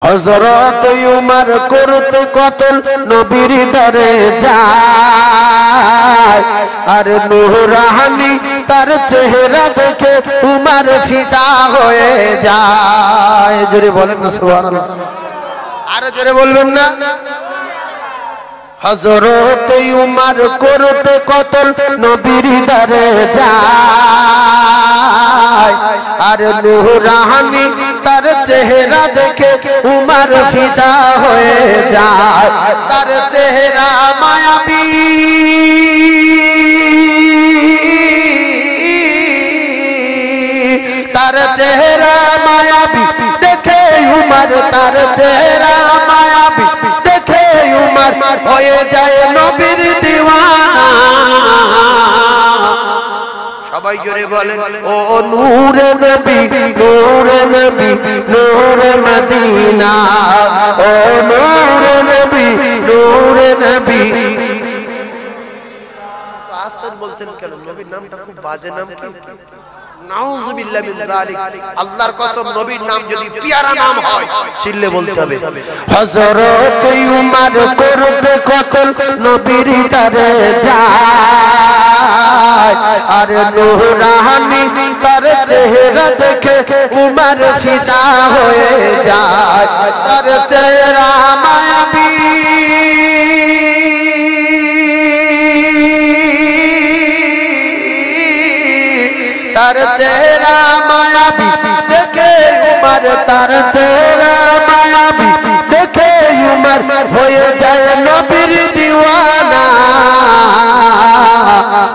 হযরত উমর করতে কতল নবীর দরে যায় আর নূরানি তার চেহারা দেখে উমর ফিদা হয়ে যায় জোরে বলেন না সুবহানাল্লাহ আরো জোরে বলবেন না হযরত উমর করতে কতল নবীর দরে যায় আর নূরানি তার চেহারা দেখে উমর ফিদা হয়ে যায় তার চেহারা মায়াবী তার চেহারা মায়াবী দেখে উমর তার চেহারা মায়াবী দেখে উমর হয়ে যায় নবীর দিওয়ানা সবাই জোরে বলেন ও নূরে নবী নূরে নবী নূরে মদিনা ও নূরে নবী নূরে নবী তো আস্তে বলছেন কেন নবীর নামটা খুব বাজে নাম কি নাউযুবিল্লাহ মিন যালিক আল্লাহর কসম নবীর নাম যদি পিয়ারা নাম হয় চিল্লে বলতে হবে হযরত উমর করতে কতল নবীর দরে যায় আর নূরানি তার চেহারা দেখে উমর ফিদা হয়ে যায় তার চেহারা মায়াবী তার চেহারা মায়াবী দেখে উমর তার চেহারা মায়াবী দেখে উমর হয়ে যায় নবীর দিওয়ানা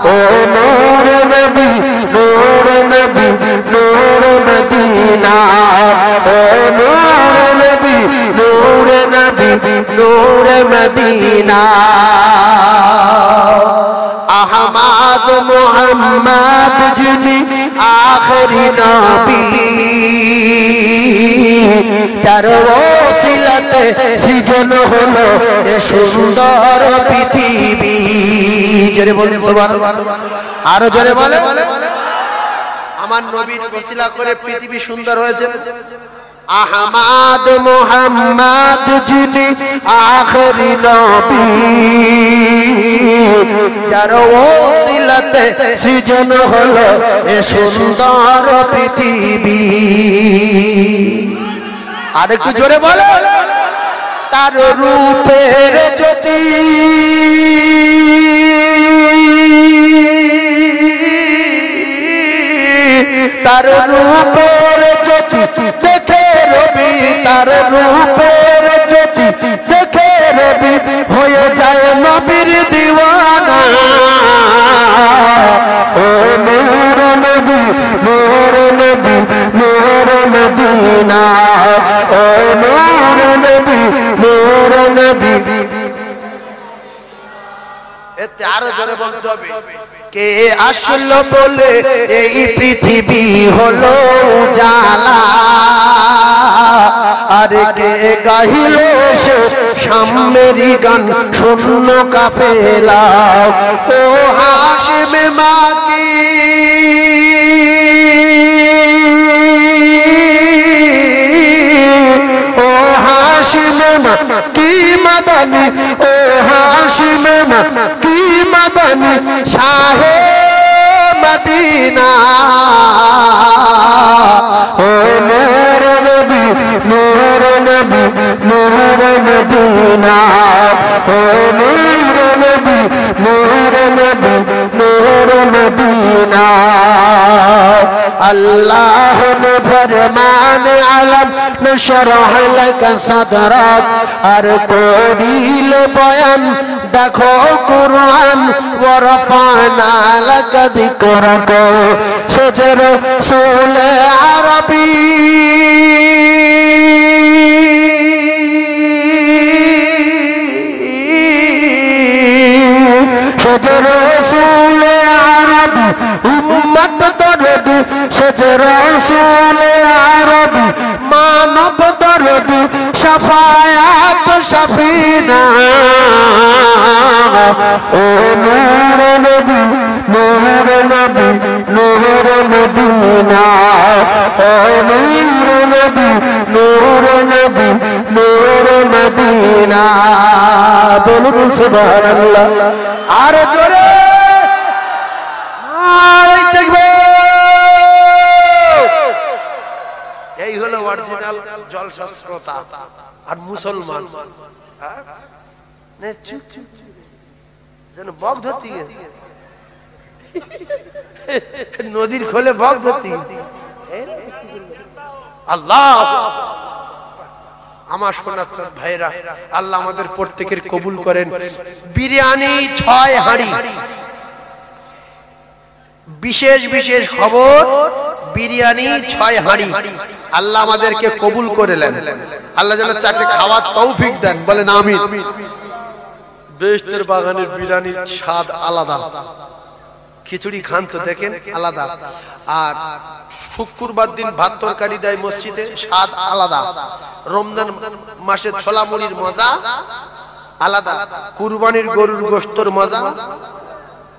ও নূর নবী নূর নবী নূর মদিনা ও নূর নবী নূর নবী নূর মদিনা আহমদ মুহাম্মদ যিনি আখরি নবী যার ওসিলাতে সৃজন হলো এ সুন্দর পৃথিবী জোরে বলেন সুবহানাল্লাহ আরো জোরে বলে আমার নবীর ওসিলা করে পৃথিবী সুন্দর হয়েছে আহমদ মুহাম্মদ যিনি আখরি নবী যার ওসিলাতে সৃজন হলো এ সুন্দর পৃথিবী আরেকটু জোরে বলো তার রূপের জ্যোতি তার রূপের জ্যোতি দেখে রবি তার রূপের জ্যোতি দেখে রবি হয়ে যায় নবীর দিওয়ানা ও নূর নবী নূর নবী নূর মদিনা ও নূর নবী নূর নবী এতে আরো জোরে বলতে হবে কে আসলো বলে এই পৃথিবী হলো উজালা আর কে গাহিলো সে সামনেরই গান শূন্য কাফেলা ও হাশিম মাকি ও হাশিম মাকি মাদানী ও হাশিম মাকি মাদানী শাহে মদিনা ও নূর নবী নূর নবী নূর মদিনা ও নূর নবী নূর নবী নূর মদিনা আল্লাহ ফরমান আলম নশরহ লক সদরক আর করিল বয়ান দেখো কুরআন ওয়ারফানা লাক যিকরাক সজর রাসূল আরবী সজর রাসূল আরবী উম্মত দরদ সজর রাসূল আরবী মানব দরদ শাফায়াত শাফিনা ও নূর নবী নূর নবী নূর মদিনা ও নূর নবী নূর নবী বলুন সুবহানাল্লাহ। আর জোরে নারে তাকবীর। এই হলো অরিজিনাল জলসা শ্রোতা আর মুসলমান। নে চুপ চুপ যেন বক ধরতে নদীর খোলে বক ধরতে। আল্লাহ আমার সোনার ভাইরা, আল্লাহ আমাদের প্রত্যেকের কবুল করেন। বিরিয়ানি 6 হাঁড়ি, বিশেষ বিশেষ খবর, বিরিয়ানি 6 হাঁড়ি। আল্লাহ আমাদেরকে কবুল করে নেন। আল্লাহ যেন চারটে খাওয়ার তৌফিক দেন, বলেন আমিন। বেহেশতের বাগানের বিরিয়ানির স্বাদ আলাদা, খিচুড়ি খান তো দেখেন আলাদা। আর শুক্রবার দিন ভাত তরকারি দেয় মসজিদে, স্বাদ আলাদা। রমজান মাসে ছোলা মুড়ির মজা আলাদা। কুরবানির গরুর গোশতের মজা,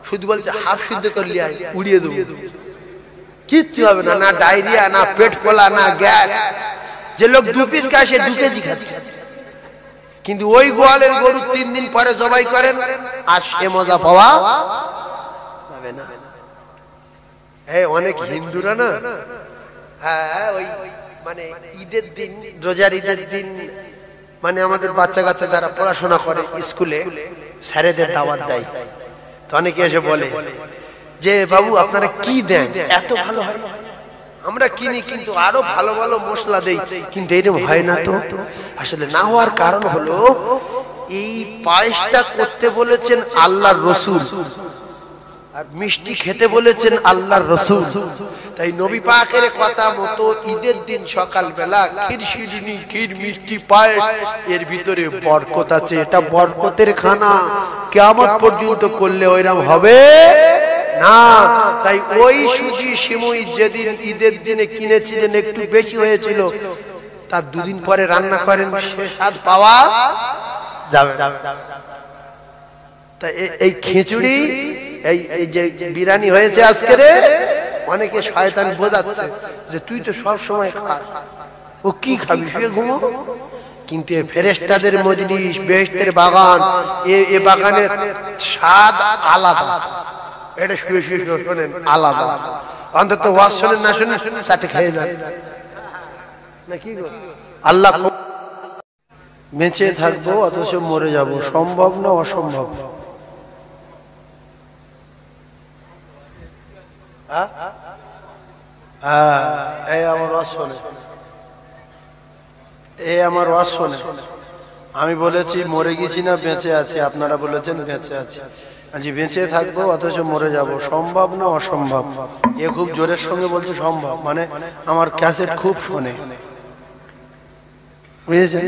শুধু বলছে হাফ সিদ্ধ করলি উড়িয়ে দেবো, কিচ্ছু হবে না, না ডায়রিয়া, না পেট ফোলা, না গ্যাস। যে লোক 2 পিস খায় সে 2 কেজি খাচ্ছে, কিন্তু ওই গোয়ালের গরু 3 দিন পরে জবাই করেন আর সে মজা পাওয়া যাবে না। অনেক হিন্দুরা না, হ্যাঁ ওই মানে ঈদের দিন, রোজার ঈদের দিন, মানে আমাদের বাচ্চা কাচ্চা যারা পড়াশোনা করে স্কুলে স্যারেদের দাওয়াত দেয়, তো অনেকে এসে বলে যে বাবু আপনারা কি দেন, এত ভালো হয়। আমরা কিনি কিন্তু আরো ভালো ভালো মশলা দেই, কিন্তু এরকম হয় না। তো আসলে না হওয়ার কারণ হলো এই পায়েসটা করতে বলেছেন আল্লাহর রসুল, আর মিষ্টি খেতে বলেছেন আল্লাহর রসুল। তাই নবী পাকের কথা মতো ঈদের দিন সকালবেলা ক্ষীর শিরনি, ক্ষীর মিষ্টি পায়েস, এর ভিতরে বরকত আছে। এটা বরকতের খানা, কিয়ামত পর্যন্ত করলে ওইরকম হবে না। তাই ওই সুজি সিমুই যেদিন ঈদের দিনে কিনেছিলেন একটু বেশি হয়েছিল, তার 2 দিন পরে রান্না করেন, সে স্বাদ পাওয়া যাবে। তাই এই খিচুড়ি, এই যে বিরিয়ানি হয়েছে আজকে রে, অনেকে শয়তান বোঝাচ্ছে যে তুই তো সব সময় খাস, ও কি খাবি, শুয়ে ঘুমো। কিন্তু এই ফেরেশতাদের মজলিস, বেহেশতের বাগান, এ বাগানের স্বাদ আলাদা। এটা শুয়ে শুয়ে শোনেন আলাদা। অন্তত ওয়াজ শোনেন না শোনেন, চাটে খেয়ে যান নাকি। আল্লাহ বেঁচে থাকবো অথচ মরে যাব, সম্ভব না অসম্ভব? এই আমার ওয়াজ শোনে, এই আমার ওয়াজ শোনে। আমি বলেছি মরে গেছি না বেঁচে আছি, আপনারা বলেছেন বেঁচে আছি। আজ বেঁচে থাকবো অথচ মরে যাব, সম্ভব না অসম্ভব? এ খুব জোরের সঙ্গে বলছে সম্ভব, মানে আমার ক্যাসেট খুব শোনে, বুঝেছেন?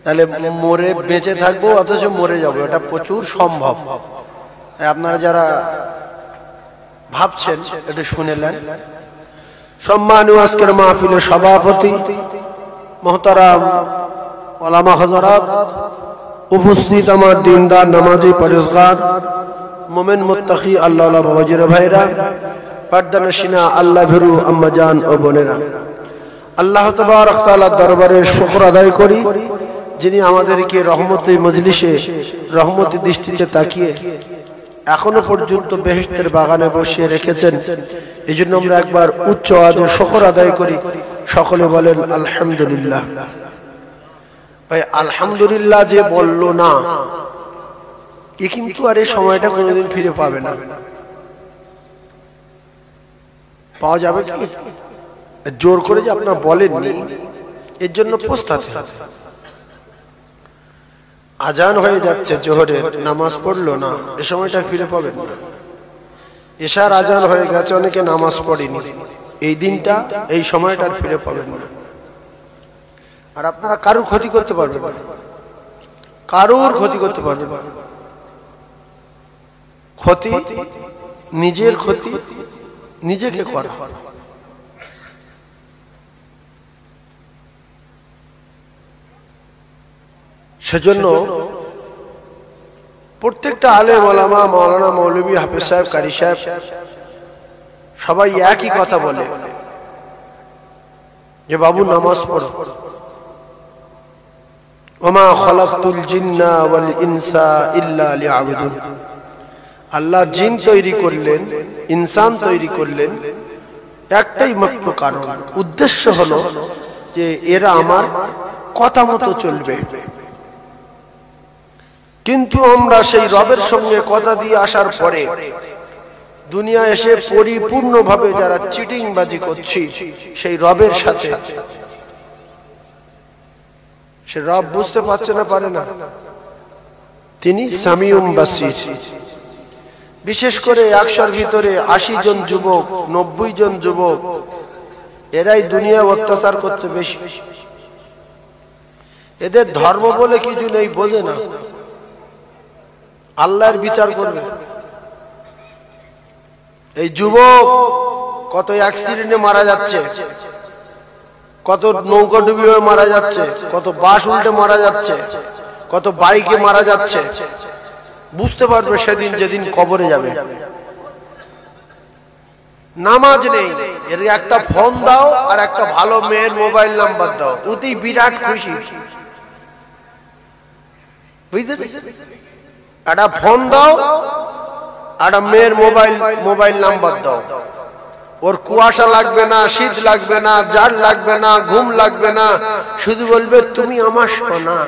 তাহলে মরে বেঁচে থাকবো অথচ মরে যাব, এটা প্রচুর সম্ভব। আপনারা যারা ভাবছেন এটা শুনেলেন। সম্মানীয় আজকের মাহফিলের সভাপতি মোহতারাম ওলামা হযরত, উপস্থিত আমার দিনদার নামাজি পরেজগার মোমেন মুত্তাকি আল্লাহওয়ালা বাবাজির ভাইরা, পর্দানশিনা আল্লাহ ভীরু আম্মা জান ও বোনেরা, আল্লাহ তাবারক তাআলার দরবারে শুকর আদায় করি, যিনি আমাদেরকে রহমতি মজলিসে রহমতি দৃষ্টিতে তাকিয়ে এখনো পর্যন্ত বেহেশতের বাগানে বসিয়ে রেখেছেন। এই জন্য আমরা একবার উচ্চ আওয়াজে শুকর আদায় করি। সকলে বলেন আলহামদুলিল্লাহ। ভাই আলহামদুলিল্লাহ যে বললো না, এ কিন্তু আর এই সময়টা কোনোদিন ফিরে পাবে না। পাওয়া যাবে কি? জোর করে যে আপনারা বলেননি, এর জন্য পস্তাতে হবে। আজান হয়ে যাচ্ছে জোহরের, নামাজ পড়লো না, এ সময়টা ফিরে পাবেন না। এশার আজান হয়ে গেছে, অনেকে নামাজ পড়েনি, এই দিনটা এই সময়টা ফিরে পাবেন না। আর আপনারা কারুর ক্ষতি করতে পারবেন না, কারুর ক্ষতি করতে পারবেন না। ক্ষতি নিজের ক্ষতি নিজেকে করা। সেজন্য প্রত্যেকটা আলেম ওলামা, মাওলানা, মৌলভী, হাফেজ সাহেব, কারি সাহেব সবাই একই কথা বলে যে বাবু নামাজ পড়ো। ওমা খালাকতুল জিন্না ওয়াল ইনসা ইল্লা লিয়াবুদুন। আল্লাহ জিন তৈরি করলেন, ইনসান তৈরি করলেন একটাই মাত্র কারণ, উদ্দেশ্য হলো যে এরা আমার কথা মতো চলবে। কিন্তু আমরা সেই রবের সঙ্গে কথা দিয়ে আসার পরে দুনিয়া এসে পরিপূর্ণভাবে যারা চিটিংবাজি করছি সেই রবের সাথে, সে রব বুঝতে পারছে না, পারে না। তিনি সামিউম বাসির। বিশেষ করে 100-র ভিতরে 80 জন যুবক, 90 জন যুবক, এরাই দুনিয়া অত্যাচার করছে বেশি। এদের ধর্ম বলে কিছু নেই, বোঝে না আল্লাহর বিচার করবে। এই যুবক কত অ্যাক্সিডেন্টে মারা যাচ্ছে, কত নৌকা ডুবি হয়ে মারা যাচ্ছে, কত বাস উল্টে মারা যাচ্ছে, কত বাইকে মারা যাচ্ছে। বুঝতে পারবে সেদিন যেদিন কবরে যাবে। নামাজ নেই, এর একটা ফোন দাও আর একটা ভালো মেয়ের মোবাইল নাম্বার দাও, অতি বিরাট খুশি। বুঝতে একটা ফোন দাও, একটা মেয়ের মোবাইল নাম্বার দাও, ওর কুয়াশা লাগবে না, শীত লাগবে না, জাড় লাগবে না, ঘুম লাগবে না, শুধু বলবে তুমি আমার সোনা,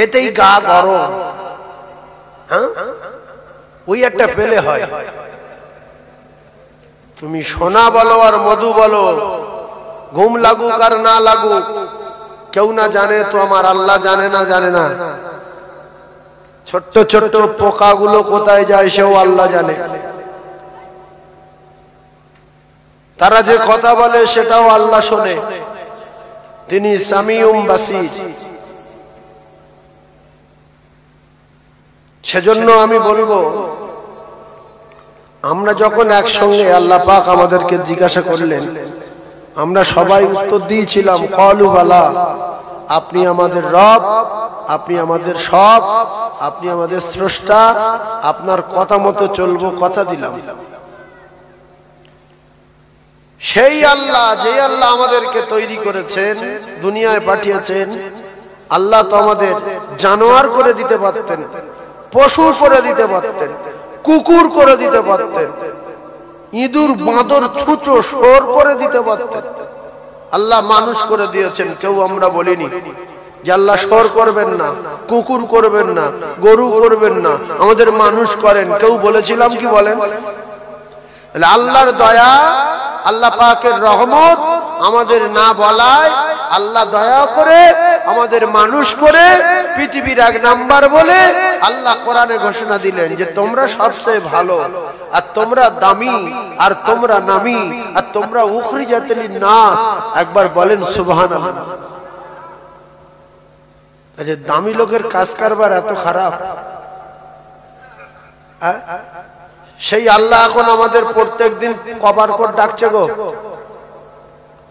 এতেই গা গরম। হ্যাঁ, ওই একটা পেলে হয়। তুমি সোনা বলো আর মধু বলো, ঘুম লাগুক আর না লাগুক, কেউ না জানে তো আমার আল্লাহ জানে না, জানে না। ছোট্ট ছোট্ট পোকাগুলো কোথায় যায় সেও আল্লাহ জানে। তারা যে কথা বলে সেটাও আল্লাহ শোনে। তিনি সামিউম বাসির। সেজন্য আমি বলবো, আমরা যখন একসঙ্গে আল্লাহ পাক আমাদেরকে জিজ্ঞাসা করলেন, আমরা সবাই উত্তর দিয়েছিলাম ক্বালু বালা, আপনি আমাদের রব, আপনি আমাদের সব, আপনি আমাদের স্রষ্টা, আপনার কথা মতো চলবো, কথা দিলাম। সেই আল্লাহ, যে আল্লাহ আমাদেরকে তৈরি করেছেন, দুনিয়ায় পাঠিয়েছেন, আল্লাহ তো আমাদের জানোয়ার করে দিতে পারতেন, পশু করে দিতে পারতেন, কুকুর করে দিতে পারতেন, ইঁদুর বাঁদর ছুঁচো শোর করে দিতে পারতেন। আল্লাহ মানুষ করে দিয়েছেন। কেউ আমরা বলিনি যে আল্লাহ শোর করবেন না, কুকুর করবেন না, গরু করবেন না, আমাদের মানুষ করেন। কেউ বলেছিলাম কি? বলেন। আল্লাহর দয়া, আল্লাহ পাকের রহমত আমাদের না বলায় আল্লাহ দয়া করে আমাদের মানুষ করে পৃথিবীর 1 নাম্বার বলে আল্লাহ কোরআনে ঘোষণা দিলেন যে তোমরা সবচেয়ে ভালো, আর তোমরা দামি, আর তোমরা নামি, আর তোমরা উখরিজাত লিন-নাস। একবার বলেন সুবহানাল্লাহ। আচ্ছা, দামি লোকের কাজ কারবার এত খারাপ? সেই আল্লাহ এখন আমাদের প্রত্যেকদিন কবার করে ডাকছে গো,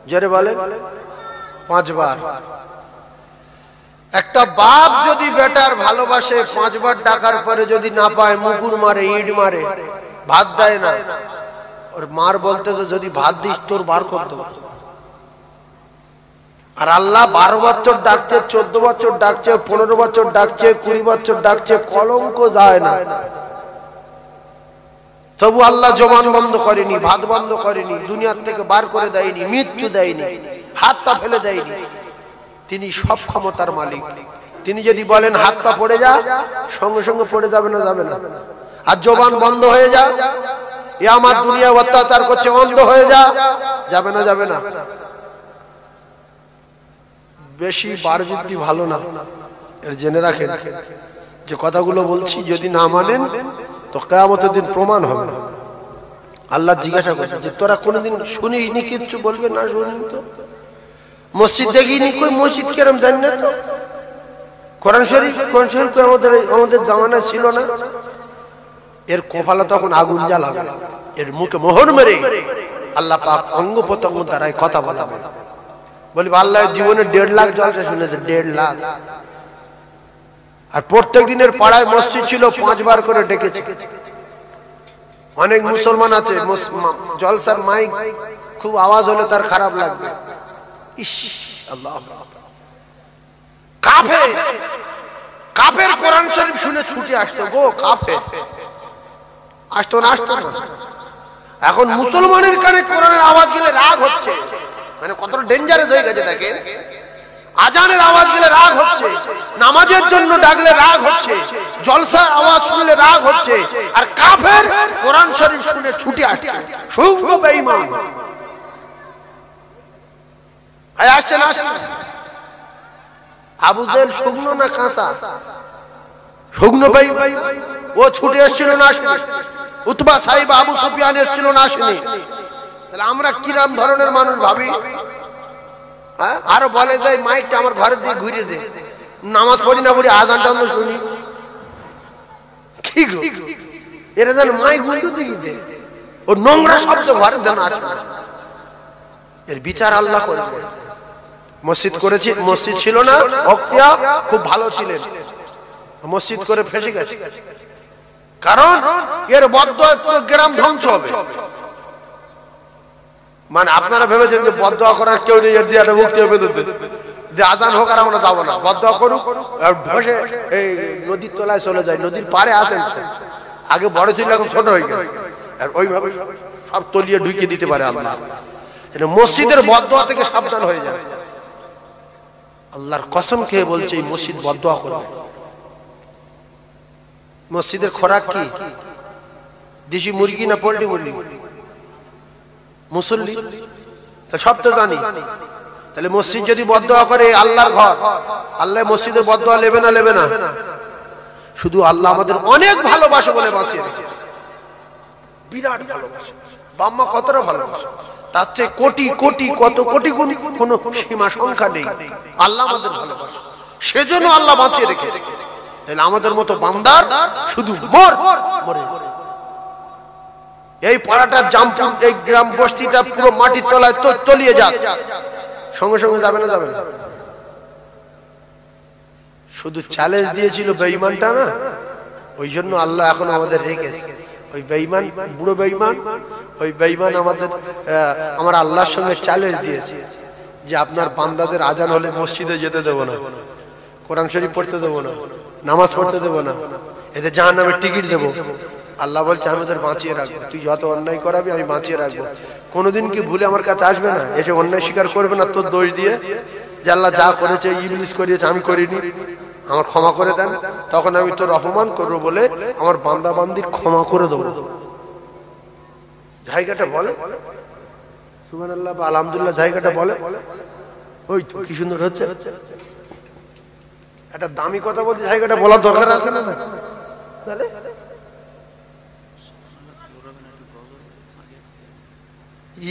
জোরে বলেন। 5 বার। একটা বাপ যদি বেটার ভালোবাসে, 5 বার ডাকার পরে যদি না পায়, মুকুর মারে, ইট মারে, ভাত দেয় না। ওর মার বলতেছে যদি ভাত দিস তোর বার কর দেবো। আর আল্লাহ 12 বছর ডাকছে, 14 বছর ডাকছে, 15 বছর ডাকছে, 20 বছর ডাকছে, কলঙ্ক যায় না। তবু আল্লাহ জবান বন্ধ করেনি, ভাত বন্ধ করেনি, দুনিয়ার থেকে বার করে দেয়নি, মৃত্যু দেয়নি, হাত পা ফেলে দেয়নি। তিনি সব ক্ষমতার মালিক। তিনি যদি বলেন হাত পা পড়ে যা, সঙ্গে সঙ্গে পড়ে যাবে না, যাবে না। আর জবান বন্ধ হয়ে যা, এ আমার দুনিয়া অত্যাচার করছে, বন্ধ হয়ে যা, যাবে না, যাবে না। বেশি বার বৃদ্ধি ভালো না, এর জেনে রাখেন। যে কথাগুলো বলছি যদি না মানেন তো কিয়ামতের দিন প্রমাণ হবে। আল্লাহ জিজ্ঞাসা করছে যে তোরা কোনোদিন শুনিসনি কিচ্ছু? বলবে না শুনিনি তো। মসজিদ দেখিনি, কই মসজিদ কেরম জানি না তো। কোরআন শরীফ আমাদের জামানা ছিল না। এর কপালে তখন আগুন জ্বালাবে, এর মুখে মোহর মেরে আল্লাহ পাক অঙ্গ প্রত্যঙ্গ দ্বারাই কথা বলাবে। বলবে আল্লাহ জীবনে 1.5 লাখ জলসা শুনেছে, 1.5 লাখ। আর প্রত্যেক দিনের পাড়ায় মসজিদ ছিল, 5 বার করে ডেকেছে। অনেক মুসলমান আছে জলসার মাইক খুব আওয়াজ হলে তার খারাপ লাগবে, ইস আল্লাহ কাফের কাফের কোরআন শরীফ শুনে ছুটে আসতো গো, কাফের আসতো না, আসতো না। এখন মুসলমানের কানে কোরআনের আওয়াজ গেলে রাগ হচ্ছে, মানে কতটা ডেঞ্জারাস হয়ে গেছে দেখেন। আজানের আওয়াজ গেলে রাগ হচ্ছে, নামাজের জন্য ডাকলে রাগ হচ্ছে, জলসার আওয়াজ শুনলে রাগ হচ্ছে, আর কাফের কোরআন শরীফ শুনে ছুটে আসছে। শুনবো বেঈমান আসছে না, আসছে না। আবু জেহেল শুকনো না কাঁচা? শুকনো ভাই, ও ছুটে এসেছিল না আসেনি? উতবা সাহিব আবু সুফিয়ান এসেছিল না আসেনি? তাহলে আমরা কিরকম ধরনের মানুষ ভাবি? আরো বলে যায় মাইকটা আমার ঘরের দিকে ঘুরে দে, নামাজ পড়ি না পড়ি আজানটা আমরা শুনি। কি গো, এরা যেন মাইক উল্টো দিকে দে, ও নোংরা শব্দ ঘরের যেন আসে না। এর বিচার আল্লাহ করবে। মসজিদ করেছি, মসজিদ ছিল না, বক্তিয়া খুব ভালো ছিলেন, মসজিদ করে ফেসে গেছে। কারণ এর বদদোয়া পুরো গ্রাম ধ্বংস হবে। মানে আপনারা ভেবেছেন যে বদদোয়া করার কেউ নেই, এর দিয়ে একটা মুক্তি হবে যে আজান হোক আর আমরা যাবো না, বদদোয়া করুক আর বসে এই নদীর তলায় চলে যায়, নদীর পাড়ে আসেন। আগে বড় ছিল, এখন ছোট হয়ে গেছে, আর ওইভাবে সব তলিয়ে ঢুকিয়ে দিতে পারে আল্লাহ। মসজিদের বদদোয়া থেকে সাবধান হয়ে যায়। আল্লাহর কসম খেয়ে বলছে এই মসজিদ বদদোয়া করবে। মসজিদের খোরাক কি? দেশি মুরগি না পোল্ট্রি মুরগি? মুসল্লি, সব তো জানি। তাহলে মসজিদ যদি বদদোয়া করে, আল্লাহর ঘর, আল্লাহ মসজিদের বদদোয়া নেবে না? নেবে না। শুধু আল্লাহ আমাদের অনেক ভালোবাসে বলে বাঁচিয়ে রেখেছে, বিরাট ভালোবাসে। বাম্মা কতটা ভালোবাসে, তার চেয়ে কোটি কোটি কত কোটি গুণ কোনো সীমা সংখ্যা নেই। আল্লাহ আমাদের ভালোবাসে, সেজন্য আল্লাহ বাঁচিয়ে রেখেছে। তাহলে আমাদের মতো বান্দার শুধু মরে। এই পাড়াটা জামপুর, এই গ্রাম বস্তিটা পুরো মাটির তলায় তলিয়ে যাক, সঙ্গে সঙ্গে যাবে না? যাবে না। শুধু চ্যালেঞ্জ দিয়েছিল বেঈমানটা না, ওই জন্য আল্লাহ এখন আমাদের রেখেছে। ওই বেঈমান, বুড়ো বেঈমান, ওই বেঈমান আমার আল্লাহর সঙ্গে চ্যালেঞ্জ দিয়েছে যে আপনার বান্দাদের আজান হলে মসজিদে যেতে দেবো না, কোরআন শরীফ পড়তে দেবো না, নামাজ পড়তে দেবো না, এদের জাহান্নামের টিকিট দেবো। আল্লাহ বলছে আমি ওদের বাঁচিয়ে রাখবো, তুই যত অন্যায় করাবি আমি বাঁচিয়ে রাখবো। কোনোদিন কি ভুলে আমার কাছে আসবে না, এসে অন্যায় স্বীকার করবে না তোর দোষ দিয়ে যে আল্লাহ যা করেছে ইবলিস করিয়েছে, আমি করিনি, আমার ক্ষমা করে দেন। তখন আমি তোর অপমান করবো বলে আমার বান্দা বান্দির ক্ষমা করে দেবো। জায়গাটা বলে সুবহানাল্লাহ বা আলহামদুলিল্লাহ, জায়গাটা বলে। ওই তো কি সুন্দর হচ্ছে, একটা দামি কথা বলছে, জায়গাটা বলার দরকার আছে না? তাহলে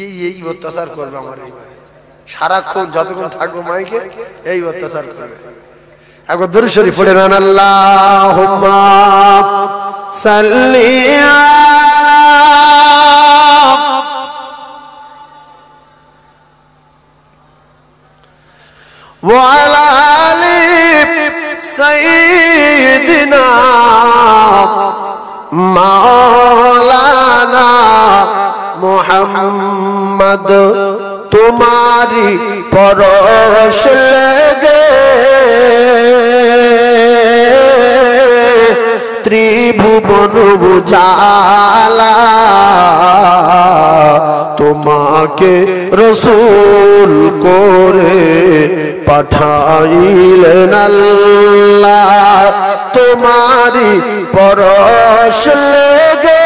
এই অত্যাচার করবে আমার, এইবার সারাক্ষণ যতক্ষণ থাকবো মাইকে এই অত্যাচার করবে। একবার দরুদ শরীফ পড়ে নেন, আল্লাহুম্মা সাল্লি ওয়া আলা আলি সাইয়্যিদিনা মাওলানা মুহাম্মদ। তোমারি পরশ লেগে ত্রিভুবন উজালা, তোমাকে রসূল করে পাঠাইলেন আল্লাহ। তোমারি পরশ লেগে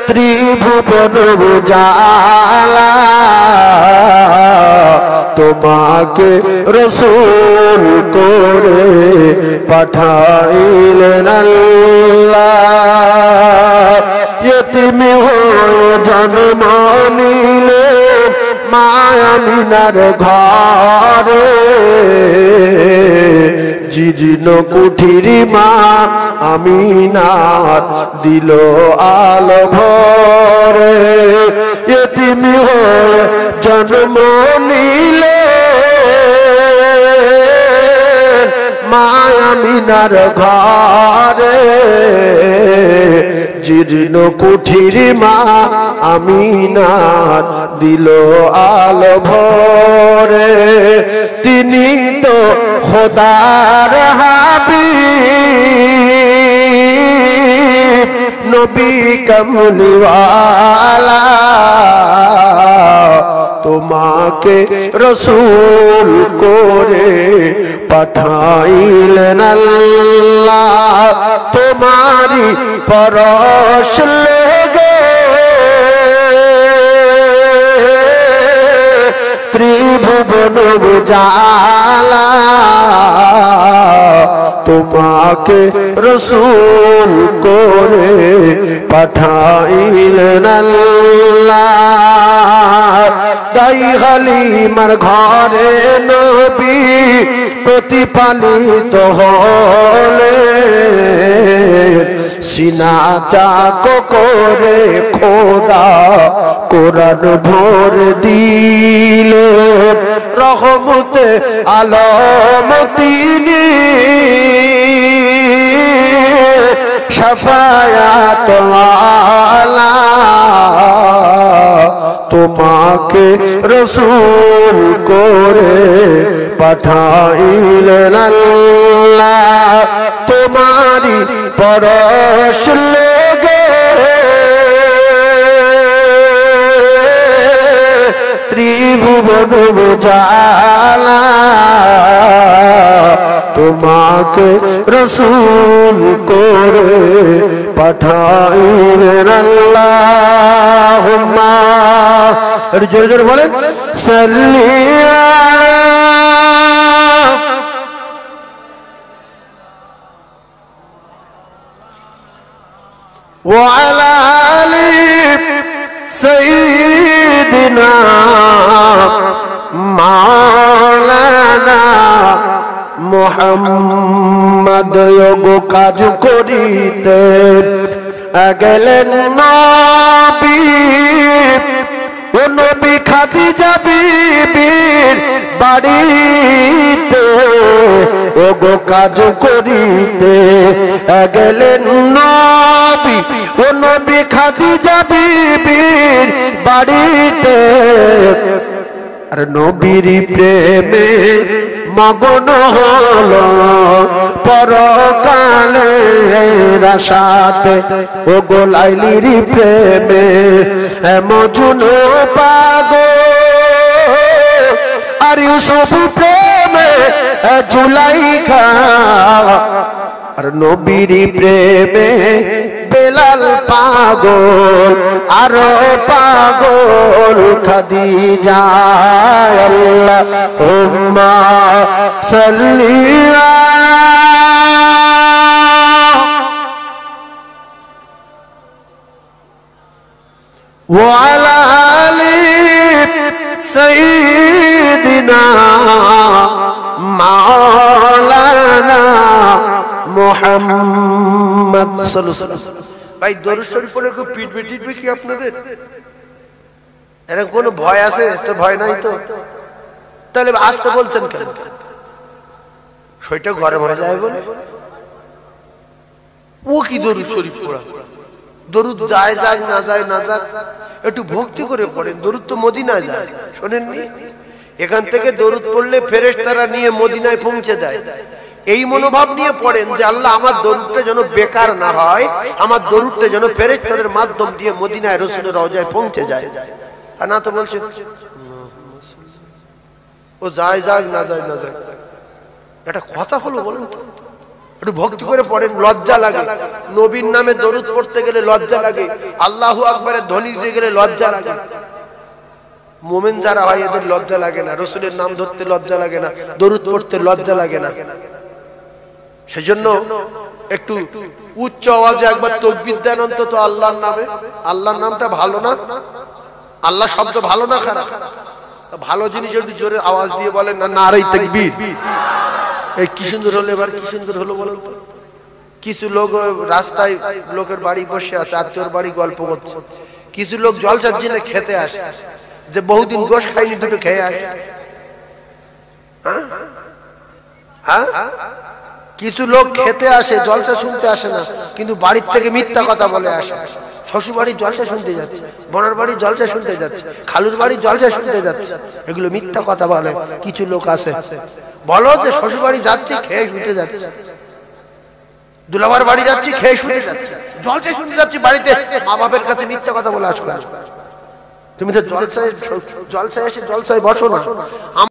ত্রিভুবন উজালা, তোমাকে রসূল করে পাঠাইলেন আল্লাহ। ইতিম হয়ে জন্ম নিলে মা আমিনার ঘরে, জীর্ণ কুঠির মা আমিনার দিল আলো ভরে। ইতিম হয়ে জন্ম নিলে মা আমিনার ঘরে, জীর্ণ কুঠির মা আমিনার দিল আলো ভরে। খোদার হাবিব নবী কমলিওয়ালা তোমাকে রসূল করে পাঠাইলেন আল্লাহ তোমারি পরশ লেগে ত্রিভুবন উজালা তোমাকে রসূল করে পাঠাইলেন আল্লাহ দাই হালিমার ঘরে নবী প্রতিপালিত হলে সিনা চাক করে খোদা কোরআন ভোর দিলে রহমতে আলম তিনি শাফায়াত ওয়ালা তোমাকে রসূল করে পাঠাইলেন আল্লাহ তোমারি পরশ লেগে ত্রিভুবন উজালা তোমাকে রসূল করে পাঠাইলেন আল্লাহুম্মা জোরে জোরে বলেন সাল্লি ওয়া আলা আলি সাইয়্যিদিনা মাওলানা মুহাম্মদ যোগ কাজ করিতে গেলেন নবী ও নবী খাদিজা বিবির বাড়িতে ওগো কাজ করিতে গেলেন নবী ও নবী খাদিজা বিবির বাড়িতে আর নবীর প্রেমে মগন হলো পরকালে রাশাতে ও গোলাইলির প্রেমে মজনু পাগল আর ইউসুফ প্রেমে জুলাইখা আর নবীর প্রেমে বেলাল পাগল আর পাগল খাদিজা আল্লাহুম্মা সাল্লি আলা ওয়া আলা আলি সাইয়্যিদিনা মাওলানা মুহাম্মদ সাল্লাল্লাহু আলাইহি ওয়াসাল্লাম। ভাই দরুদ শরীফ পড়ে কেউ পিটবে টিটবে কি আপনাদের? এরকম কোনো ভয় আছে? তো ভয় নাই তো, তাহলে আসতে বলছেন কেন? সেটা ঘরে ভয় যায় বলে ও কি দরুদ শরীফ পড়া? দরুদ যায় যাক না যায় না যাক একটু ভক্তি করে পড়েন। দরুদ তো মদিনায় যায়, শোনেননি? এখান থেকে দরুদ পড়লে ফেরেশতারা নিয়ে মদিনায় পৌঁছে দেয়। এই মনোভাব নিয়ে পড়েন যে আল্লাহ আমার দরুদটা যেন বেকার না হয়, আমার দরুদটা যেন ফেরেশতাদের মাধ্যম দিয়ে মদিনায় রাসূলের রওজায় পৌঁছে যায়। আর না তো বলছে ও যায় যাক না যায় না যায়, এটা কথা হলো বলেন তো? একটু ভক্তি করে পড়েন, লজ্জা লাগে। নবীর নামে দরুদ পড়তে গেলে লজ্জা লাগে, আল্লাহু আকবারের ধ্বনি দিতে গেলে লজ্জা লাগে। মুমিন যারা হয় এদের লজ্জা লাগে না, রাসূলের নাম ধরতে লজ্জা লাগে না, দরুদ পড়তে লজ্জা লাগে না। সেজন্য একটু উচ্চ আওয়াজে একবার তাকবীর দেন অন্তত আল্লাহর নামে। আল্লাহর নামটা ভালো না? আল্লাহ শব্দ ভালো না খারাপ? ভালো জিনিস একটু জোরে আওয়াজ দিয়ে বলেন না, নারে তাকবীর। এই কি সুন্দর হলো, এবার কি সুন্দর হলো বলেন তো? কিছু লোক রাস্তায় লোকের বাড়ি বসে আছে, আত্মীয়র বাড়ি গল্প করছে। কিছু লোক জলসার জন্য খেতে আসে, যে বহুদিন গোশ খাইনি দুটো খেয়ে আসে। হ্যাঁ, কিছু লোক খেতে আসে, জলসা শুনতে আসে না, কিন্তু বাড়ির থেকে মিথ্যা কথা বলে আসে। শ্বশুর বাড়ির জলসা শুনতে যাচ্ছে, বোনের বাড়ির জলসা শুনতে যাচ্ছে, খালুর বাড়ির জলসা শুনতে যাচ্ছে, এগুলো মিথ্যা কথা বলে কিছু লোক আছে। বলো যে শ্বশুর বাড়ি যাচ্ছি খেয়ে শুতে যাচ্ছি, দুলাভার বাড়ি যাচ্ছি খেয়ে শুতে যাচ্ছি, জলসায় শুনতে যাচ্ছি, বাড়িতে মা বাপের কাছে মিথ্যা কথা বলে আসো। তুমি তো জলসায় এসে জলসায় বসো না।